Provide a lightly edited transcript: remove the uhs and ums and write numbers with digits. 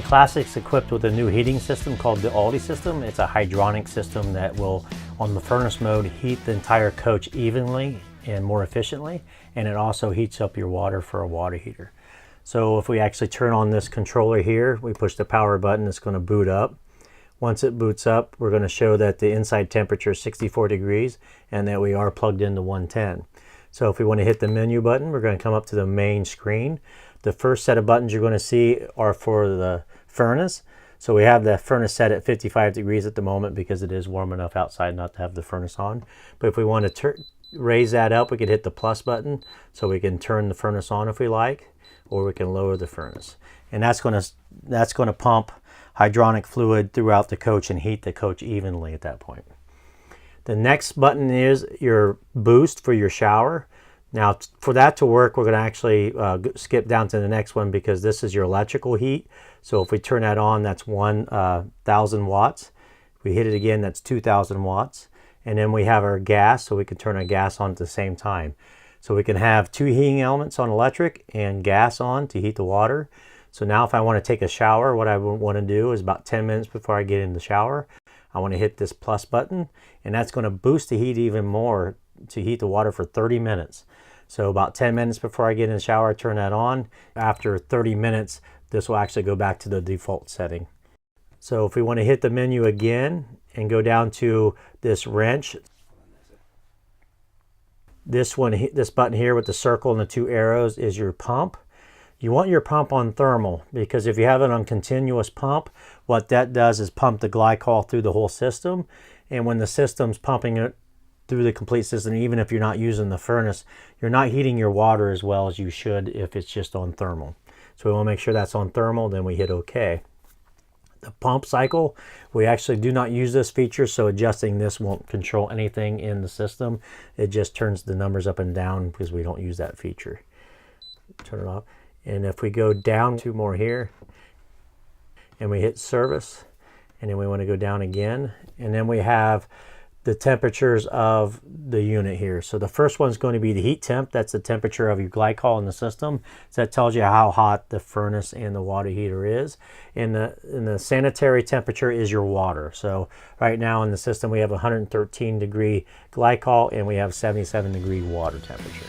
Classic's equipped with a new heating system called the Aldi system. It's a hydronic system that will, on the furnace mode, heat the entire coach evenly and more efficiently, and it also heats up your water for a water heater. So if we actually turn on this controller here, we push the power button, it's going to boot up. Once it boots up, we're going to show that the inside temperature is 64 degrees and that we are plugged into 110. So if we want to hit the menu button, we're going to come up to the main screen. The first set of buttons you're going to see are for the furnace. So we have the furnace set at 55 degrees at the moment because it is warm enough outside not to have the furnace on. But if we want to raise that up, we could hit the plus button so we can turn the furnace on if we like, or we can lower the furnace. And that's going to pump hydronic fluid throughout the coach and heat the coach evenly at that point. The next button is your boost for your shower. Now for that to work, we're going to actually skip down to the next one because this is your electrical heat. So if we turn that on, that's 1,000 watts. If we hit it again, that's 2,000 watts. And then we have our gas, so we can turn our gas on at the same time. So we can have two heating elements on electric and gas on to heat the water. So now if I want to take a shower, what I want to do is about 10 minutes before I get in the shower, I want to hit this plus button, and that's going to boost the heat even more to heat the water for 30 minutes. So about 10 minutes before I get in the shower, I turn that on. After 30 minutes, this will actually go back to the default setting. So if we want to hit the menu again and go down to this wrench, this button here with the circle and the two arrows is your pump. You want your pump on thermal because if you have it on continuous pump, what that does is pump the glycol through the whole system. And when the system's pumping it through the complete system, even if you're not using the furnace, you're not heating your water as well as you should if it's just on thermal. So we want to make sure that's on thermal, then we hit OK. The pump cycle, we actually do not use this feature, so adjusting this won't control anything in the system. It just turns the numbers up and down because we don't use that feature. Turn it off. And if we go down two more here and we hit service, and then we want to go down again, and then we have the temperatures of the unit here. So the first one's going to be the heat temp. That's the temperature of your glycol in the system. So that tells you how hot the furnace and the water heater is. And the sanitary temperature is your water. So right now in the system we have 113 degree glycol and we have 77 degree water temperature.